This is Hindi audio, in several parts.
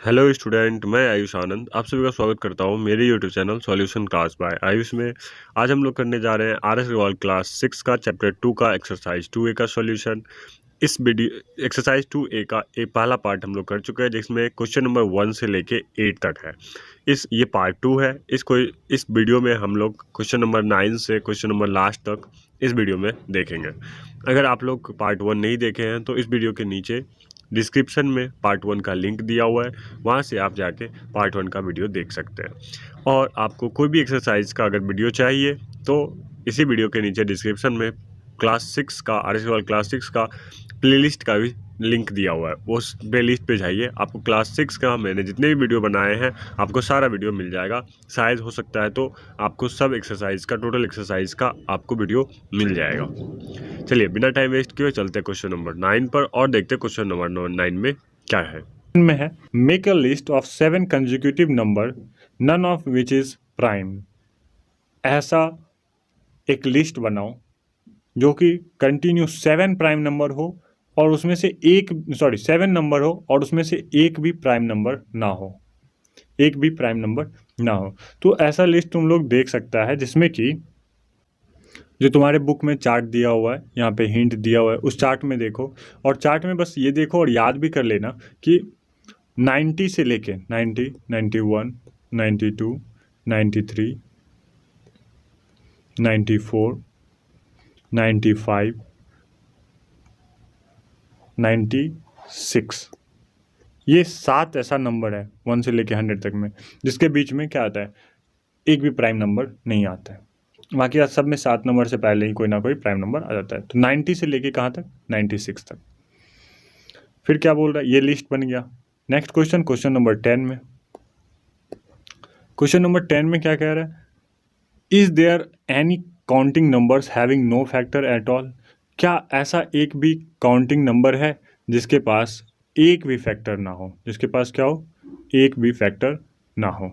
हेलो स्टूडेंट, मैं आयुष आनंद आप सभी का स्वागत करता हूं मेरे YouTube channel solution class by Ayush में। आज हम लोग करने जा रहे हैं आर एस अग्रवाल क्लास 6 का चैप्टर 2 का एक्सरसाइज 2A का सॉल्यूशन। इस वीडियो एक्सरसाइज 2A का एक पहला पार्ट हम लोग कर चुके हैं जिसमें क्वेश्चन नंबर 1 से लेके 8 तक है। ये पार्ट 2 है। इस वीडियो में हम लोग क्वेश्चन नंबर 9 से क्वेश्चन नंबर लास्ट तक इस वीडियो में देखेंगे। अगर आप लोग पार्ट 1 नहीं देखे हैं तो इस वीडियो के नीचे डिस्क्रिप्शन में पार्ट 1 का लिंक दिया हुआ है, वहाँ से आप जाके पार्ट 1 का वीडियो देख सकते हैं। और आपको कोई भी एक्सरसाइज का अगर वीडियो चाहिए तो इसी वीडियो के नीचे डिस्क्रिप्शन में क्लास 6 का आर एस अग्रवाल क्लास 6 का प्लेलिस्ट का भी लिंक दिया हुआ है। उस प्लेलिस्ट पे जाइए, आपको क्लास 6 का मैंने जितने भी वीडियो बनाए हैं आपको सारा वीडियो मिल जाएगा। शायद हो सकता है तो आपको सब एक्सरसाइज का टोटल एक्सरसाइज का आपको वीडियो मिल जाएगा। चलिए बिना टाइम वेस्ट किए चलते हैं क्वेश्चन नंबर 9 पर और देखते हैं क्वेश्चन नंबर 9 में क्या है। में है make a list of 7 consecutive number none of which is prime. ऐसा एक लिस्ट बनाओ जो कि कंटिन्यू 7 प्राइम नंबर हो और उसमें से 7 नंबर हो और उसमें से एक भी प्राइम नंबर ना हो। तो ऐसा लिस्ट तुम लोग देख सकता है जिसमें कि जो तुम्हारे बुक में चार्ट दिया हुआ है, यहाँ पे हिंट दिया हुआ है, उस चार्ट में देखो और चार्ट में बस ये देखो और याद भी कर लेना कि 90 से लेके 90, 91, 92, 93, 94, 95, 96, ये 7 ऐसा नंबर है 1 से लेके 100 तक में जिसके बीच में क्या आता है, एक भी प्राइम नंबर नहीं आता है। बाकी सब में 7 नंबर से पहले ही कोई ना कोई प्राइम नंबर आ जाता है। तो 90 से लेके कहाँ तक, 96 तक। फिर क्या बोल रहा है, ये लिस्ट बन गया। नेक्स्ट क्वेश्चन नंबर 10 में। क्वेश्चन नंबर 10 में क्या कह रहा है, is there any counting numbers having no factor at all. क्या ऐसा एक भी काउंटिंग नंबर है जिसके पास एक भी फैक्टर ना हो, जिसके पास क्या हो, एक भी फैक्टर ना हो।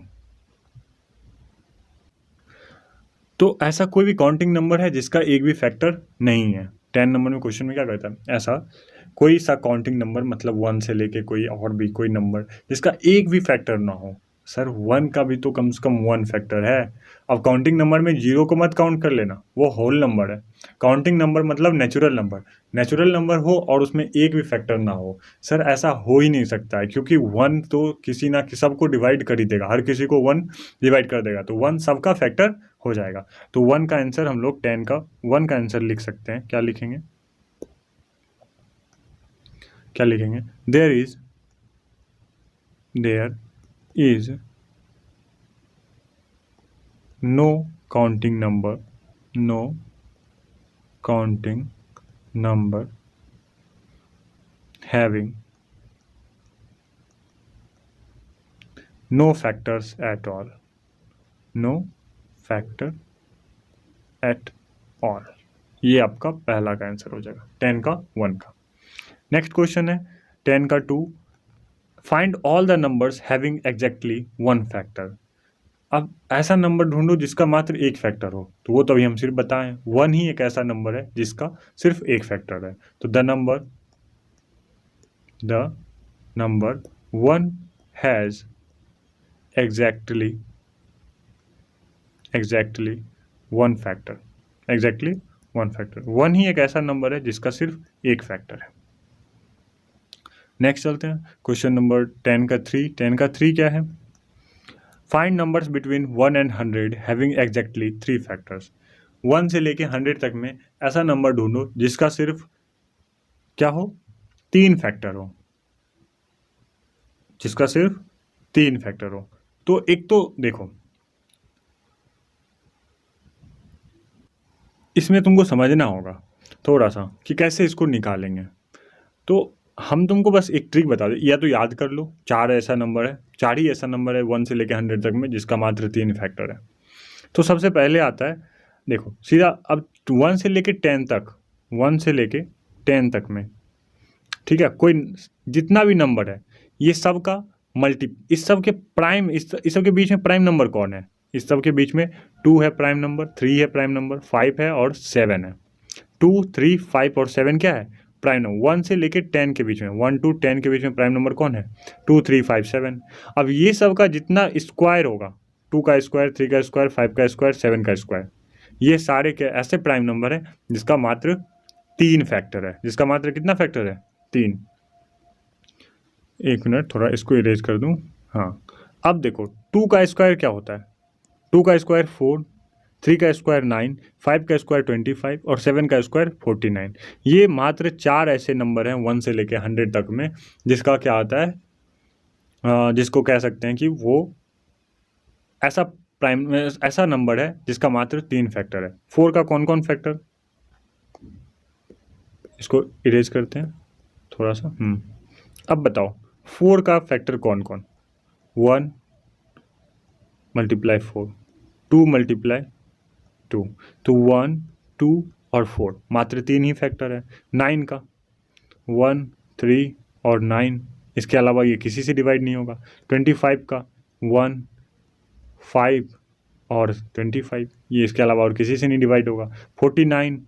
तो ऐसा कोई भी काउंटिंग नंबर है जिसका एक भी फैक्टर नहीं है। 10 नंबर में क्वेश्चन में क्या कहता है, ऐसा कोई सा काउंटिंग नंबर मतलब 1 से लेके कोई और भी कोई नंबर जिसका एक भी फैक्टर ना हो। सर 1 का भी तो कम से कम 1 फैक्टर है। अब काउंटिंग नंबर में 0 को मत काउंट कर लेना, वो होल नंबर है। काउंटिंग नंबर मतलब नेचुरल नंबर हो और उसमें एक भी फैक्टर ना हो। सर ऐसा हो ही नहीं सकता है क्योंकि 1 तो किसी ना सबको डिवाइड कर ही देगा, हर किसी को 1 डिवाइड कर देगा, तो 1 सबका फैक्टर हो जाएगा। तो 1 का आंसर हम लोग 10 का 1 का आंसर लिख सकते हैं। क्या लिखेंगे, there is no counting number having no factors at all, ये आपका पहला का आंसर हो जाएगा 10 का 1 का। नेक्स्ट क्वेश्चन है 10 का 2, find all the numbers having exactly 1 factor. अब ऐसा नंबर ढूंढो जिसका मात्र एक फैक्टर हो, तो वो तो अभी हम सिर्फ बताएं 1 ही एक ऐसा नंबर है जिसका सिर्फ एक फैक्टर है। तो the number 1 has exactly 1 factor. 1 ही एक ऐसा नंबर है जिसका सिर्फ एक फैक्टर है। नेक्स्ट चलते हैं क्वेश्चन नंबर 10 का 3 क्या है, find numbers between 1 and 100 having exactly 3 factors. 1 से लेके 100 तक में ऐसा नंबर ढूंढो जिसका सिर्फ क्या हो, 3 फैक्टर हो, तो एक तो देखो इसमें तुमको समझना होगा थोड़ा सा कि कैसे इसको निकालेंगे। तो हम तुमको बस एक ट्रिक बता दें, या तो याद कर लो 4 ही ऐसा नंबर है 1 से लेके 100 तक में जिसका मात्र 3 फैक्टर है। तो सबसे पहले आता है, देखो सीधा अब 1 से लेके 10 तक में, ठीक है, कोई जितना भी नंबर है ये सब का इस सब के बीच में प्राइम नंबर कौन है, इस सब के बीच में 2 है प्राइम नंबर, 3 है प्राइम नंबर, 5 है और 7 है। 2, 3, 5 और 7 क्या है, प्राइम नंबर 1 से लेके 10 के बीच में, 1 to 10 के बीच में प्राइम नंबर कौन है? 2 3 5 7। अब ये सब का जितना स्क्वायर होगा, 2 का स्क्वायर, 3 का स्क्वायर, 5 का स्क्वायर, 7 का स्क्वायर, ये सारे के ऐसे प्राइम नंबर है जिसका मात्र 3 फैक्टर है। जिसका मात्र कितना फैक्टर है? 3। एक मिनट, थोड़ा इसको इरेज कर दूं। हाँ, अब देखो 2 का स्क्वायर क्या होता है? 2 का स्क्वायर 4, 3 का स्क्वायर 9, 5 का स्क्वायर 25 और 7 का स्क्वायर 49। ये मात्र 4 ऐसे नंबर हैं 1 से लेके 100 तक में जिसका क्या आता है, जिसको कह सकते हैं कि वो ऐसा नंबर है जिसका मात्र 3 फैक्टर है। 4 का कौन कौन फैक्टर, इसको इरेज करते हैं थोड़ा सा। अब बताओ 4 का फैक्टर कौन कौन? 1 मल्टीप्लाई 4, 2 मल्टीप्लाई 2, तो 1 2 और 4 मात्र 3 ही फैक्टर है। 9 का 1 3 और 9, इसके अलावा ये किसी से डिवाइड नहीं होगा। 25 का 1 5 और 25, ये इसके अलावा और किसी से नहीं डिवाइड होगा। 49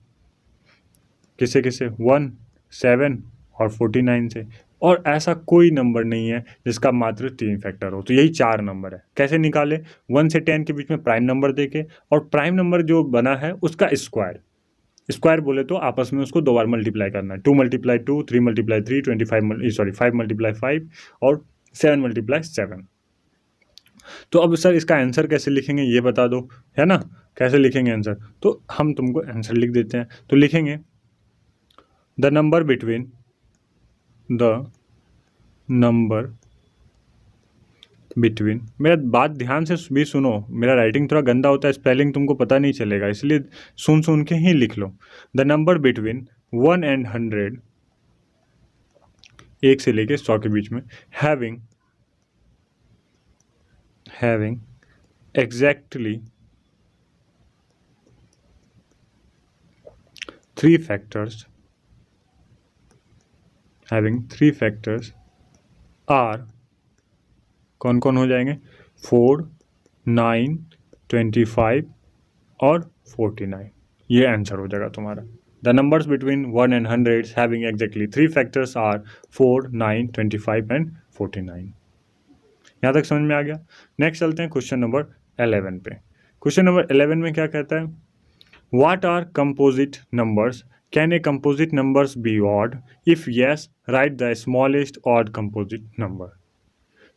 किसे किसे? 1 7 और 49 से। और ऐसा कोई नंबर नहीं है जिसका मात्र 3 फैक्टर हो। तो यही 4 नंबर है। कैसे निकाले? 1 से 10 के बीच में प्राइम नंबर देके, और प्राइम नंबर जो बना है उसका स्क्वायर बोले तो आपस में उसको 2 बार मल्टीप्लाई करना है। 2 मल्टीप्लाई 2, 3 मल्टीप्लाई 3, 5 मल्टीप्लाई 5 और 7 मल्टीप्लाई 7। तो अब सर इसका आंसर कैसे लिखेंगे ये बता दो, है ना? कैसे लिखेंगे आंसर? तो हम तुमको आंसर लिख देते हैं। तो लिखेंगे द नंबर बिटवीन मेरा बात ध्यान से भी सुनो, मेरा राइटिंग थोड़ा गंदा होता है, स्पेलिंग तुमको पता नहीं चलेगा, इसलिए सुन के ही लिख लो। द नंबर बिटवीन 1 and 100, 1 से लेके 100 के बीच में, हैविंग exactly 3 factors, are कौन कौन हो जाएंगे? 4 9 25 और 49। ये आंसर हो जाएगा तुम्हारा। The numbers between 1 and 100 having exactly 3 factors are 4 9 25 and 49। यहाँ तक समझ में आ गया? नेक्स्ट चलते हैं क्वेश्चन नंबर 11 पे। क्वेश्चन नंबर 11 में क्या कहता है? What are composite numbers? Can a composite numbers be odd? If yes, write the smallest odd composite number.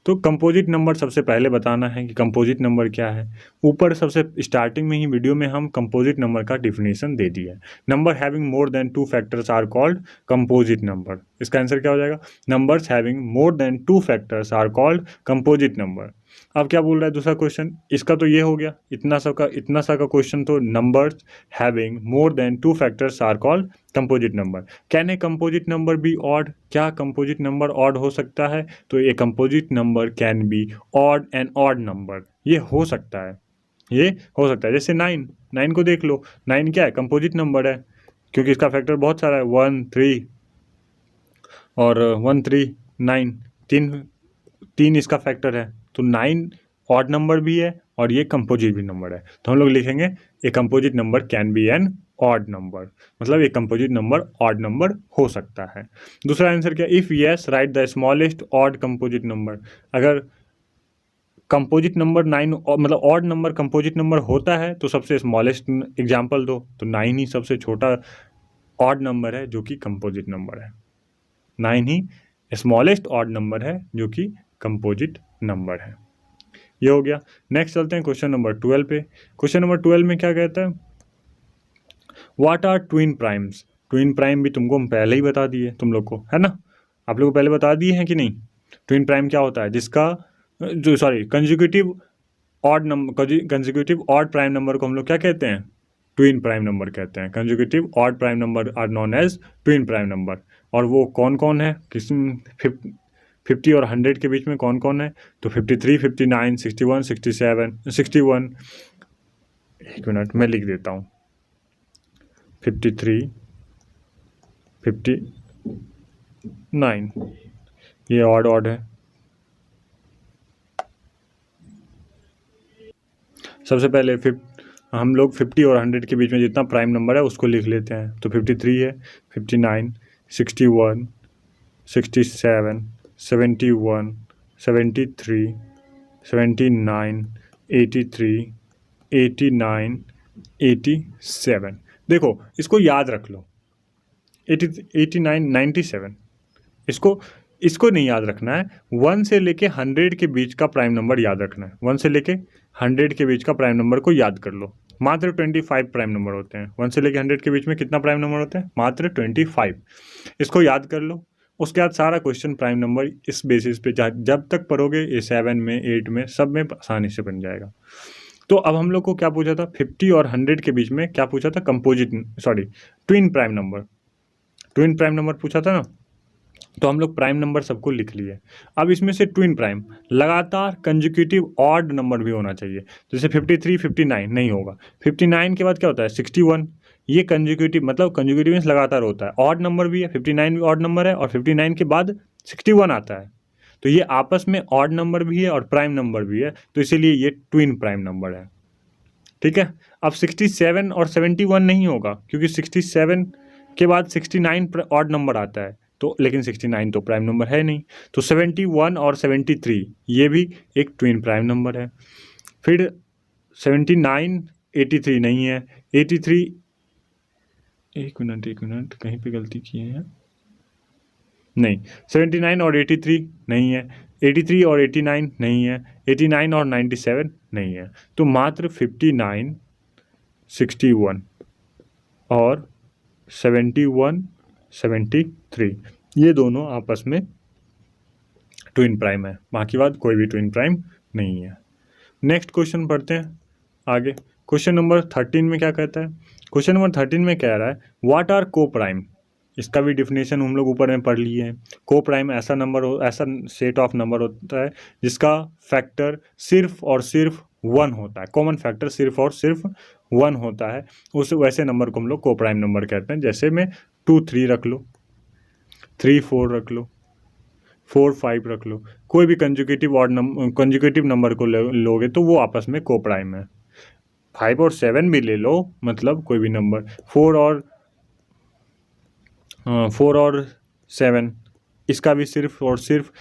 तो कंपोजिट नंबर सबसे पहले बताना है कि कंपोजिट नंबर क्या है। ऊपर सबसे स्टार्टिंग में ही वीडियो में हम कंपोजिट नंबर का डिफिनेशन दे दिया है। Number having more than 2 factors are called composite number. इसका आंसर क्या हो जाएगा? Numbers having more than 2 factors are called composite number. अब क्या बोल रहा है दूसरा क्वेश्चन? इसका तो ये हो गया, इतना सा का क्वेश्चन। तो numbers having more than 2 factors are called composite number. Can a composite number be odd? क्या कंपोजिट नंबर ऑड हो सकता है? तो a composite number can be odd and odd number. ये हो सकता है, जैसे 9 को देख लो। 9 क्या है? कंपोजिट नंबर है, क्योंकि इसका फैक्टर बहुत सारा है। 1 3 और 1 3 9, तीन इसका फैक्टर है। तो 9 ऑड नंबर भी है और ये कंपोजिट भी नंबर है। तो हम लोग लिखेंगे a composite number can be an odd number, मतलब एक कंपोजिट नंबर ऑड नंबर हो सकता है। दूसरा आंसर क्या? If yes, write the smallest odd composite number. अगर कंपोजिट नंबर 9 मतलब ऑड नंबर कंपोजिट नंबर होता है तो सबसे स्मॉलेस्ट एग्जांपल दो। तो 9 ही सबसे छोटा ऑड नंबर है जो कि कंपोजिट नंबर है। 9 ही स्मॉलेस्ट ऑड नंबर है जो कि कंपोजिट नंबर है। ये हो गया। नेक्स्ट चलते हैं क्वेश्चन नंबर 12 पे। क्वेश्चन नंबर 12 में क्या कहता है? What are twin primes? Twin prime भी तुमको हम पहले ही बता दिए तुम लोग को, है ना? आप लोग को पहले बता दिए हैं कि नहीं? ट्विन प्राइम क्या होता है? कंसेक्यूटिव ऑड प्राइम नंबर को हम लोग क्या कहते हैं? ट्विन प्राइम नंबर कहते हैं। Consecutive odd prime number are known as twin prime number. और वो कौन कौन है? 50 और 100 के बीच में कौन कौन है? तो 53 59 61 67 61। एक मिनट मैं लिख देता हूँ। 53 59, ये ऑड है। सबसे पहले हम लोग 50 और 100 के बीच में जितना प्राइम नंबर है उसको लिख लेते हैं। तो 53 है, 59, 61, 67, 71, 73, 79, 83, 89, 87। देखो इसको याद रख लो, 89, 97। इसको नहीं याद रखना है, 1 से लेके 100 के बीच का प्राइम नंबर याद रखना है। 1 से लेके 100 के बीच का प्राइम नंबर को याद कर लो। मात्र 25 प्राइम नंबर होते हैं। 1 से लेके 100 के बीच में कितना प्राइम नंबर होता है? मात्र 25। इसको याद कर लो। उसके बाद सारा क्वेश्चन प्राइम नंबर इस बेसिस पे जब तक पढ़ोगे, ये 7 में, 8 में, सब में आसानी से बन जाएगा। तो अब हम लोग को क्या पूछा था? 50 और 100 के बीच में क्या पूछा था? ट्विन प्राइम नंबर पूछा था ना। तो हम लोग प्राइम नंबर सबको लिख लिए। अब इसमें से ट्विन प्राइम लगातार कंजिक्यूटिव ऑड नंबर भी होना चाहिए। जैसे 53, 59 नहीं होगा। 59 के बाद क्या होता है? 61। ये कंजिक्यूटिव मतलब कंजिक्यूटिव मीन्स लगातार होता है। ऑड नंबर भी है, 59 भी ऑड नंबर है, और 59 के बाद 61 आता है। तो ये आपस में ऑड नंबर भी है और प्राइम नंबर भी है, तो इसीलिए ये ट्विन प्राइम नंबर है। ठीक है। अब 67 और 71 नहीं होगा, क्योंकि 67 के बाद 69 ऑड नंबर आता है, तो लेकिन 69 तो प्राइम नंबर है नहीं। तो 71 और 73 ये भी एक ट्विन प्राइम नंबर है। फिर 79, 83 नहीं है। 83, एक मिनट कहीं पे गलती किए हैं, नहीं। 79 और 83 नहीं है। 83 और 89 नहीं है। 89 और 97 नहीं है। तो मात्र 59, 61 और 71, 73 ये दोनों आपस में ट्विन प्राइम है। बाकी बात कोई भी ट्विन प्राइम नहीं है। नेक्स्ट क्वेश्चन पढ़ते हैं आगे। क्वेश्चन नंबर 13 में क्या कहता है? क्वेश्चन नंबर 13 में कह रहा है व्हाट आर को प्राइम। इसका भी डिफिनेशन हम लोग ऊपर में पढ़ लिए हैं। को प्राइम ऐसा सेट ऑफ नंबर होता है जिसका फैक्टर सिर्फ और सिर्फ 1 होता है। कॉमन फैक्टर सिर्फ और सिर्फ 1 होता है। उस वैसे नंबर को हम लोग को प्राइम नंबर कहते हैं। जैसे में 2, 3 रख लो, 3, 4 रख लो, 4, 5 रख लो। कोई भी कंजुगेटिव नंबर को लोगे तो वो आपस में को प्राइम है। 5 और 7 भी ले लो, मतलब कोई भी नंबर। 4 और 7 इसका भी सिर्फ और सिर्फ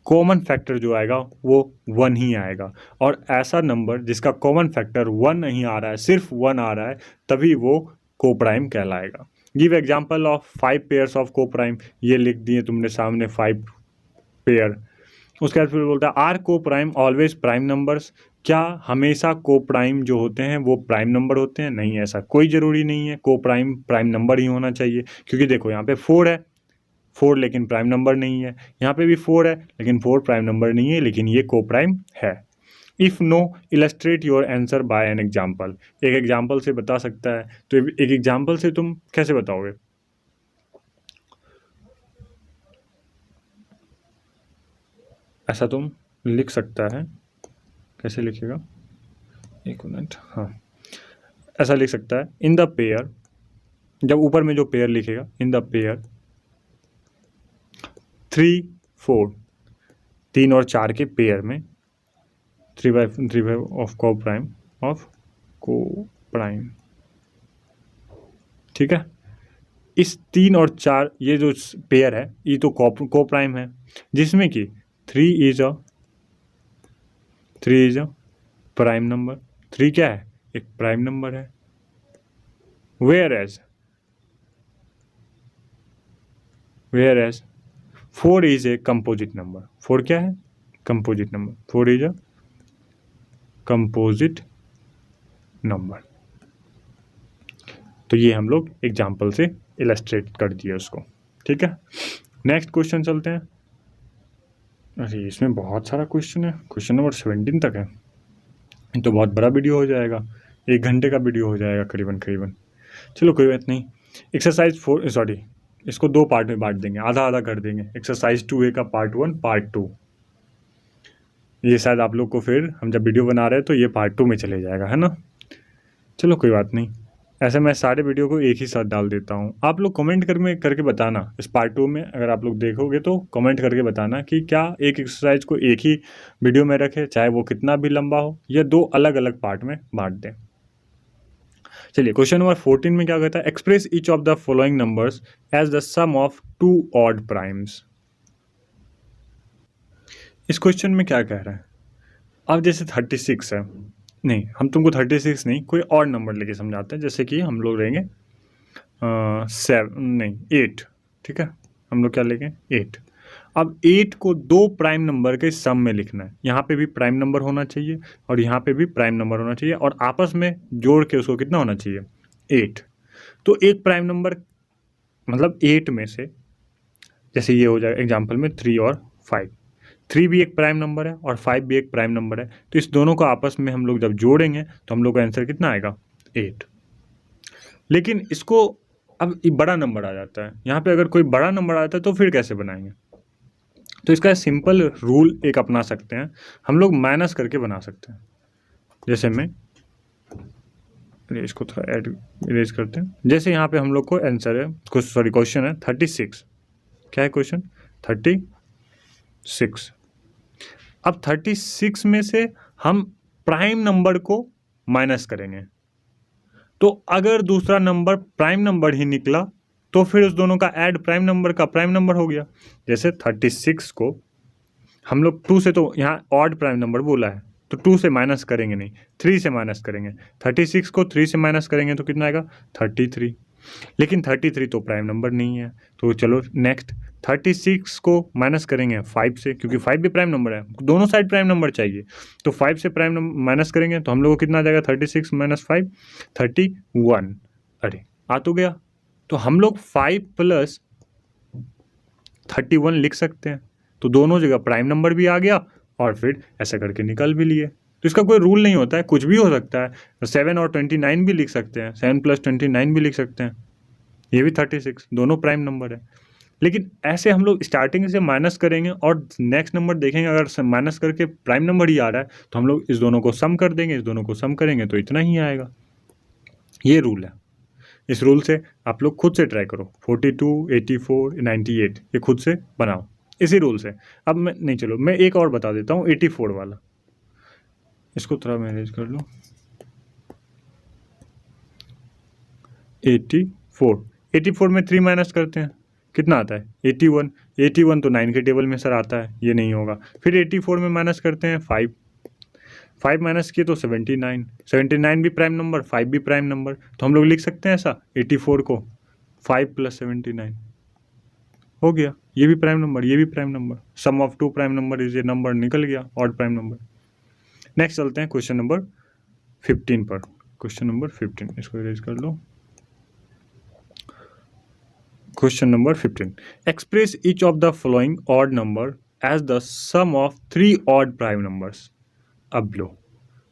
कॉमन फैक्टर जो आएगा वो 1 ही आएगा। और ऐसा नंबर जिसका कॉमन फैक्टर 1 नहीं आ रहा है, सिर्फ 1 आ रहा है, तभी वो को प्राइम कहलाएगा। Give example of 5 pairs of को प्राइम। ये लिख दिए तुमने सामने 5 पेयर। उसके बाद फिर बोलता है आर को प्राइम ऑलवेज प्राइम नंबर्स। क्या हमेशा को प्राइम जो होते हैं वो प्राइम नंबर होते हैं? नहीं, ऐसा कोई ज़रूरी नहीं है। को प्राइम नंबर ही होना चाहिए, क्योंकि देखो यहाँ पे 4 है, 4 लेकिन प्राइम नंबर नहीं है। यहाँ पे भी 4 है लेकिन 4 प्राइम नंबर नहीं है, लेकिन ये को प्राइम है। If no illustrate your answer by an example. एक एग्जाम्पल से बता सकता है, तो एक एग्जाम्पल से तुम कैसे बताओगे? ऐसा तुम लिख सकता है, कैसे लिखेगा? एक मिनट, हाँ, ऐसा लिख सकता है इन द पेयर। जब ऊपर में जो पेयर लिखेगा, इन द पेयर 3, 4, 3 और 4 के पेयर में 3/3 ऑफ को प्राइम। ठीक है। इस 3 और 4 ये जो पेयर है ये तो को प्राइम है, जिसमें कि 3 इज अ प्राइम नंबर। 3 क्या है? एक प्राइम नंबर है। Where as 4 is a composite number. 4 क्या है? Composite number. 4 is a composite number. तो ये हम लोग एग्जाम्पल से इलस्ट्रेट कर दिए उसको। ठीक है। नेक्स्ट क्वेश्चन चलते हैं। अरे इसमें बहुत सारा क्वेश्चन है, क्वेश्चन नंबर 17 तक है। तो बहुत बड़ा वीडियो हो जाएगा, 1 घंटे का वीडियो हो जाएगा करीबन। चलो कोई बात नहीं। एक्सरसाइज 4 इसको 2 पार्ट में बांट देंगे, आधा आधा कर देंगे। एक्सरसाइज 2A का पार्ट 1, पार्ट 2। ये शायद आप लोग को फिर हम जब वीडियो बना रहे हैं तो ये पार्ट 2 में चले जाएगा, है ना। चलो कोई बात नहीं, ऐसे मैं सारे वीडियो को एक ही साथ डाल देता हूँ। आप लोग कमेंट करके बताना, इस पार्ट 2 में अगर आप लोग देखोगे तो कमेंट करके बताना कि क्या एक एक्सरसाइज को एक ही वीडियो में रखें, चाहे वो कितना भी लंबा हो, या 2 अलग अलग पार्ट में बांट दें। चलिए क्वेश्चन नंबर 14 में क्या कहता है, express each of the following numbers as the sum of two odd primes. इस क्वेश्चन में क्या कह रहा है, अब जैसे 36 है, नहीं हम तुमको 36 नहीं कोई और नंबर लेके समझाते हैं, जैसे कि हम लोग लेंगे 8, ठीक है, हम लोग क्या लेंगे 8। अब 8 को दो प्राइम नंबर के सम में लिखना है, यहाँ पे भी प्राइम नंबर होना चाहिए और यहाँ पे भी प्राइम नंबर होना चाहिए और आपस में जोड़ के उसको कितना होना चाहिए 8। तो एक प्राइम नंबर मतलब 8 में से, जैसे ये हो जाएगा एग्जाम्पल में 3 और 5, 3 भी एक प्राइम नंबर है और 5 भी एक प्राइम नंबर है, तो इस दोनों को आपस में हम लोग जब जोड़ेंगे तो हम लोग का आंसर कितना आएगा 8। लेकिन इसको अब बड़ा नंबर आ जाता है, यहाँ पे अगर कोई बड़ा नंबर आता है तो फिर कैसे बनाएंगे, तो इसका सिंपल रूल एक अपना सकते हैं, हम लोग माइनस करके बना सकते हैं। जैसे मैं इसको थोड़ा इरेज करते हैं, जैसे यहाँ पे हम लोग को आंसर है क्वेश्चन है 36, क्या है क्वेश्चन 36। अब 36 में से हम प्राइम नंबर को माइनस करेंगे, तो अगर दूसरा नंबर प्राइम नंबर ही निकला तो फिर उस दोनों का ऐड प्राइम नंबर का प्राइम नंबर हो गया। जैसे 36 को हम लोग 2 से, तो यहाँ ऑड प्राइम नंबर बोला है तो 2 से माइनस करेंगे नहीं, 3 से माइनस करेंगे। 36 को 3 से माइनस करेंगे तो कितना आएगा 33, लेकिन 33 तो प्राइम नंबर नहीं है, तो चलो नेक्स्ट 36 को माइनस करेंगे 5 से, क्योंकि 5 भी प्राइम नंबर है, दोनों साइड प्राइम नंबर चाहिए, तो 5 से प्राइम नंबर माइनस करेंगे तो हम लोग को कितना आ जाएगा 36 माइनस 5 31। अरे आ तो गया, तो हम लोग 5 प्लस 31 लिख सकते हैं, तो दोनों जगह प्राइम नंबर भी आ गया और फिर ऐसा करके निकल भी लिए। तो इसका कोई रूल नहीं होता है, कुछ भी हो सकता है, 7 और 29 भी लिख सकते हैं, 7 प्लस 29 भी लिख सकते हैं, ये भी 36, दोनों प्राइम नंबर है। लेकिन ऐसे हम लोग स्टार्टिंग से माइनस करेंगे और नेक्स्ट नंबर देखेंगे अगर माइनस करके प्राइम नंबर ही आ रहा है तो हम लोग इस दोनों को सम कर देंगे, इस दोनों को सम करेंगे तो इतना ही आएगा। ये रूल है, इस रूल से आप लोग खुद से ट्राई करो, 42, 84, 98 ये खुद से बनाओ इसी रूल से। अब मैं नहीं, चलो मैं एक और बता देता हूँ 84 वाला, इसको थोड़ा मैनेज कर लो। 84 में 3 माइनस करते हैं कितना आता है 81 तो 9 के टेबल में सर आता है, ये नहीं होगा। फिर 84 में माइनस करते हैं 5 माइनस किए तो 79 भी प्राइम नंबर, 5 भी प्राइम नंबर, तो हम लोग लिख सकते हैं ऐसा 84 को 5 प्लस 79 हो गया, ये भी प्राइम नंबर, ये भी prime number, sum of two prime number is a number, निकल गया ऑड प्राइम नंबर। नेक्स्ट चलते हैं क्वेश्चन नंबर 15 पर। क्वेश्चन नंबर 15 इसको इरेज कर लो। Question number 15, express each of the following odd number as the sum of 3 odd prime numbers. अब लो,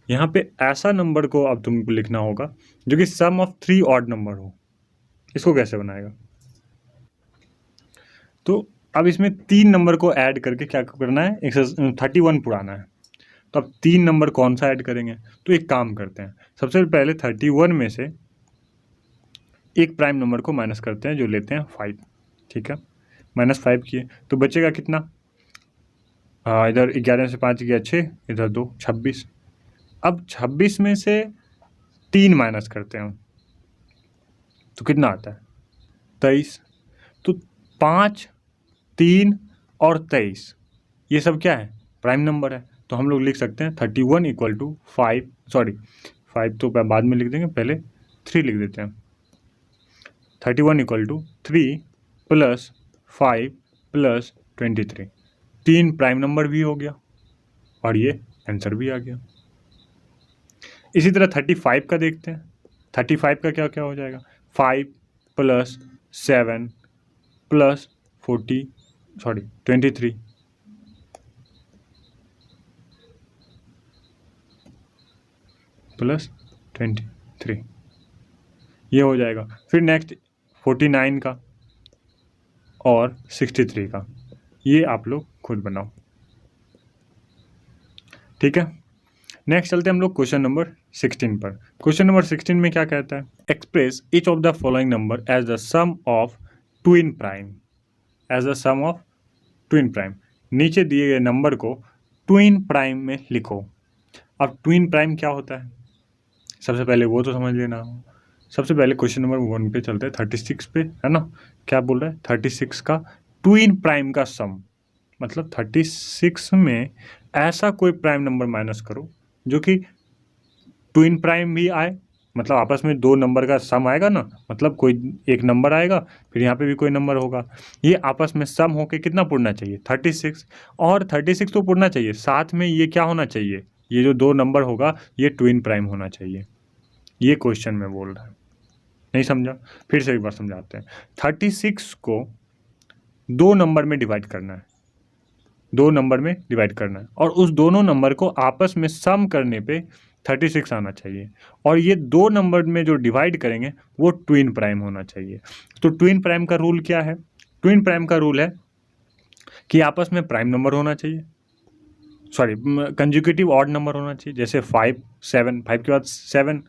यहाँ पे ऐसा नंबर को अब तुमको लिखना होगा जो कि सम ऑफ 3 ऑड नंबर हो, इसको कैसे बनाएगा, तो अब इसमें 3 नंबर को ऐड करके क्या करना है 31 पुराना है, तो अब 3 नंबर कौन सा ऐड करेंगे, तो एक काम करते हैं, सबसे पहले 31 में से एक प्राइम नंबर को माइनस करते हैं जो लेते हैं 5, ठीक है, -5 किए तो बचेगा कितना, इधर 11 से 5 गया 6, इधर 2 26। अब 26 में से 3 माइनस करते हैं तो कितना आता है 23, तो 5, 3 और 23 ये सब क्या है प्राइम नंबर है, तो हम लोग लिख सकते हैं 31 इक्वल टू 5 तो बाद में लिख देंगे, पहले 3 लिख देते हैं, 31 equal to 3 plus 5 plus 23, 3 prime number भी हो गया और ये आंसर भी आ गया। इसी तरह 35 का देखते हैं, 35 का क्या क्या हो जाएगा 5 प्लस 7 प्लस 23 प्लस 23 ये हो जाएगा। फिर नेक्स्ट 49 का और 63 का, ये आप लोग खुद बनाओ, ठीक है। नेक्स्ट चलते हैं हम लोग क्वेश्चन नंबर 16 पर। क्वेश्चन नंबर 16 में क्या कहता है, express each of the following number as the sum of twin prime, as the sum of twin prime, नीचे दिए गए नंबर को ट्विन प्राइम में लिखो। अब ट्विन प्राइम क्या होता है, सबसे पहले वो तो समझ लेना, सबसे पहले क्वेश्चन नंबर 1 पे चलते हैं, 36 पे, है ना। क्या बोल रहा है, 36 का ट्विन प्राइम का सम, मतलब 36 में ऐसा कोई प्राइम नंबर माइनस करो जो कि ट्विन प्राइम भी आए, मतलब आपस में दो नंबर का सम आएगा ना, मतलब कोई एक नंबर आएगा फिर यहाँ पे भी कोई नंबर होगा, ये आपस में सम होके कितना पुरना चाहिए 36, और 36 तो पुरना चाहिए, साथ में ये क्या होना चाहिए, ये जो दो नंबर होगा ये ट्विन प्राइम होना चाहिए, ये क्वेश्चन में बोल रहा है। नहीं समझा, फिर से एक बार समझाते हैं। 36 को दो नंबर में डिवाइड करना है, दो नंबर में डिवाइड करना है, और उस दोनों नंबर को आपस में सम करने पे 36 आना चाहिए, और ये दो नंबर में जो डिवाइड करेंगे वो ट्विन प्राइम होना चाहिए। तो ट्विन प्राइम का रूल क्या है, ट्विन प्राइम का रूल है कि आपस में प्राइम नंबर होना चाहिए, सॉरी कंजुगेटिव ऑड नंबर होना चाहिए, जैसे 5 7, 5 के बाद 7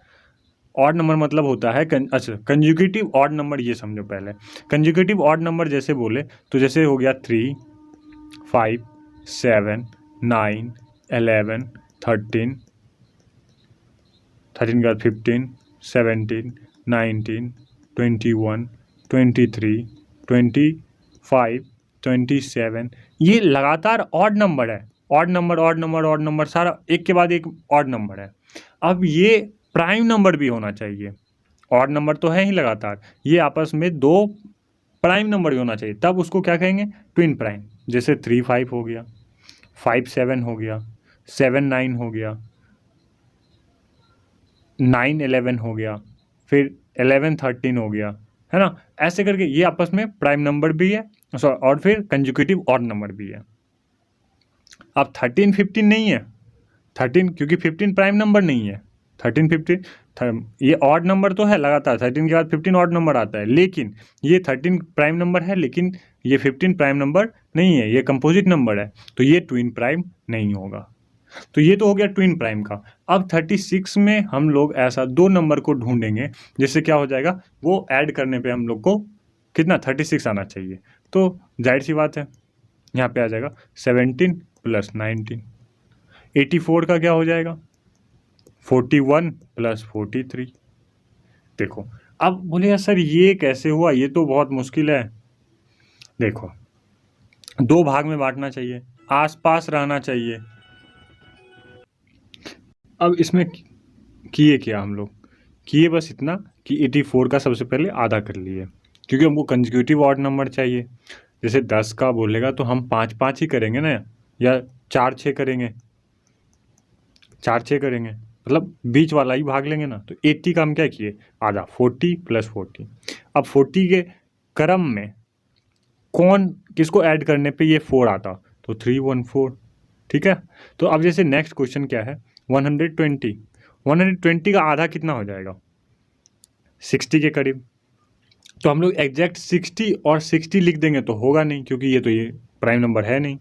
ऑड नंबर मतलब होता है अच्छा कंजुगेटिव ऑड नंबर, ये समझो पहले। कंजुगेटिव ऑड नंबर जैसे बोले तो जैसे हो गया 3 5 7 9 11 13 13 के बाद 15 17 19 21 23 25 27, ये लगातार ऑड नंबर है, odd number odd number odd number, सारा एक के बाद एक ऑड नंबर है। अब ये प्राइम नंबर भी होना चाहिए, ऑड नंबर तो है ही लगातार, ये आपस में दो प्राइम नंबर भी होना चाहिए, तब उसको क्या कहेंगे, ट्विन प्राइम। जैसे 3 5 हो गया, 5 7 हो गया, 7 9 हो गया, 9 11 हो गया, फिर 11 13 हो गया, है ना। ऐसे करके ये आपस में प्राइम नंबर भी है, और फिर कंजुगेटिव ऑड नंबर भी है। अब 13 15 नहीं है, 13 क्योंकि 15 प्राइम नंबर नहीं है, 13 15 ये ऑड नंबर तो है लगातार, 13 के बाद 15 ऑड नंबर आता है, लेकिन ये 13 प्राइम नंबर है, लेकिन ये 15 प्राइम नंबर नहीं है, ये कंपोजिट नंबर है, तो ये ट्विन प्राइम नहीं होगा। तो ये तो हो गया ट्विन प्राइम का। अब 36 में हम लोग ऐसा दो नंबर को ढूंढेंगे जिससे क्या हो जाएगा, वो ऐड करने पे हम लोग को कितना 36 आना चाहिए। तो जाहिर सी बात है यहाँ पे आ जाएगा 17 प्लस 19, 84 का क्या हो जाएगा 41 प्लस 43। देखो अब बोलिए सर ये कैसे हुआ, ये तो बहुत मुश्किल है। देखो दो भाग में बांटना चाहिए, आसपास रहना चाहिए। अब इसमें किए क्या हम लोग, किए बस इतना कि 84 का सबसे पहले आधा कर लिए, क्योंकि हमको कंसेक्यूटिव ऑड नंबर चाहिए। जैसे 10 का बोलेगा तो हम 5 5 ही करेंगे ना, या 4 6 करेंगे, 4 6 करेंगे, मतलब बीच वाला ही भाग लेंगे ना। तो 80 का हम क्या किए, आधा, 40 प्लस 40। अब 40 के क्रम में कौन किसको ऐड करने पे ये 4 आता, तो 314, ठीक है। तो अब जैसे नेक्स्ट क्वेश्चन क्या है, 120, 120 का आधा कितना हो जाएगा 60 के करीब। तो हम लोग एग्जैक्ट 60 और 60 लिख देंगे तो होगा नहीं, क्योंकि ये तो ये प्राइम नंबर है नहीं।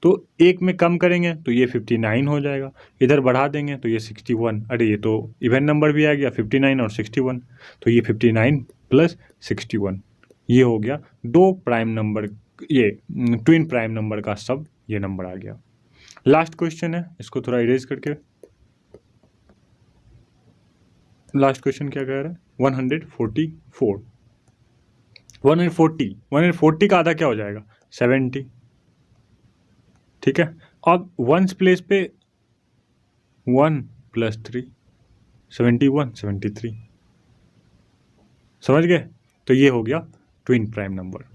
तो एक में कम करेंगे तो ये 59 हो जाएगा, इधर बढ़ा देंगे तो ये 61, अरे ये तो इवन नंबर भी आ गया 59 और 61, तो ये 59 प्लस 61, ये हो गया दो प्राइम नंबर, ये ट्विन प्राइम नंबर का सब ये नंबर आ गया। लास्ट क्वेश्चन है, इसको थोड़ा इरेज करके, लास्ट क्वेश्चन क्या कह रहा है, 144, 140 का आधा क्या हो जाएगा 70, ठीक है। अब वंस प्लेस पे 1 प्लस 3, 71 73, समझ गए। तो ये हो गया ट्विन प्राइम नंबर।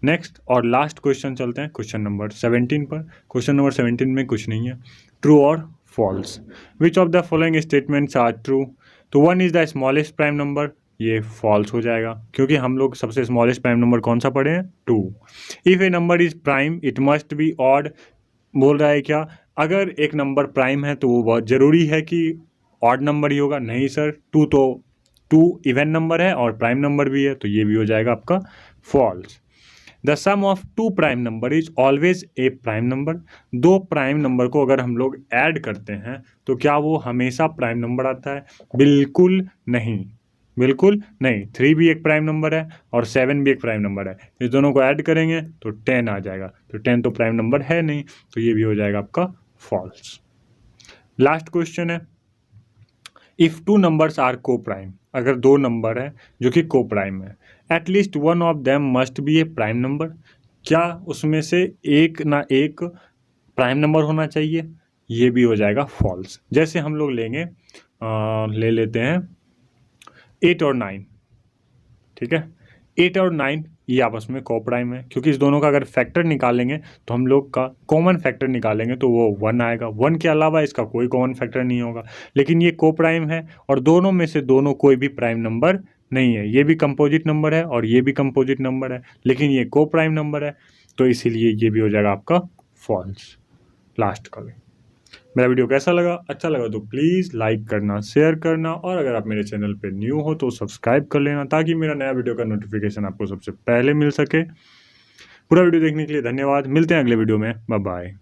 नेक्स्ट और लास्ट क्वेश्चन चलते हैं क्वेश्चन नंबर 17 पर। क्वेश्चन नंबर 17 में कुछ नहीं है, ट्रू और false, which of the following statements are true. तो 1 is the smallest prime number, ये फॉल्स हो जाएगा, क्योंकि हम लोग सबसे स्मॉलेस्ट प्राइम नंबर कौन सा पढ़े हैं 2। If A number is prime it must be odd, बोल रहा है क्या, अगर एक नंबर प्राइम है तो वो बहुत ज़रूरी है कि ऑड नंबर ही होगा। नहीं सर, 2 तो 2 इवन नंबर है और प्राइम नंबर भी है, तो ये भी हो जाएगा आपका false. The sum of two prime number is always a prime number, दो प्राइम नंबर को अगर हम लोग ऐड करते हैं तो क्या वो हमेशा प्राइम नंबर आता है, बिल्कुल नहीं, बिल्कुल नहीं। 3 भी एक प्राइम नंबर है और 7 भी एक प्राइम नंबर है, इस दोनों को ऐड करेंगे तो 10 आ जाएगा, तो 10 तो प्राइम नंबर है नहीं, तो ये भी हो जाएगा आपका फॉल्स। लास्ट क्वेश्चन है, इफ़ टू नंबर्स आर को प्राइम, अगर दो नंबर है जो कि को प्राइम है, at least one of them must be A prime number, क्या उसमें से एक ना एक प्राइम नंबर होना चाहिए, ये भी हो जाएगा फॉल्स। जैसे हम लोग लेंगे ले लेते हैं 8 और 9, ठीक है। 8 और 9 ये आपस में को प्राइम है, क्योंकि इस दोनों का अगर फैक्टर निकालेंगे तो हम लोग का कॉमन फैक्टर निकालेंगे तो वो 1 आएगा। 1 के अलावा इसका कोई कॉमन फैक्टर नहीं होगा, लेकिन ये को प्राइम है और दोनों में से दोनों कोई भी प्राइम नंबर नहीं है। ये भी कंपोजिट नंबर है और ये भी कंपोजिट नंबर है, लेकिन ये को प्राइम नंबर है, तो इसीलिए ये भी हो जाएगा आपका फॉल्स लास्ट का भी। मेरा वीडियो कैसा लगा? अच्छा लगा तो प्लीज़ लाइक करना, शेयर करना, और अगर आप मेरे चैनल पे न्यू हो तो सब्सक्राइब कर लेना, ताकि मेरा नया वीडियो का नोटिफिकेशन आपको सबसे पहले मिल सके। पूरा वीडियो देखने के लिए धन्यवाद। मिलते हैं अगले वीडियो में। Bye bye.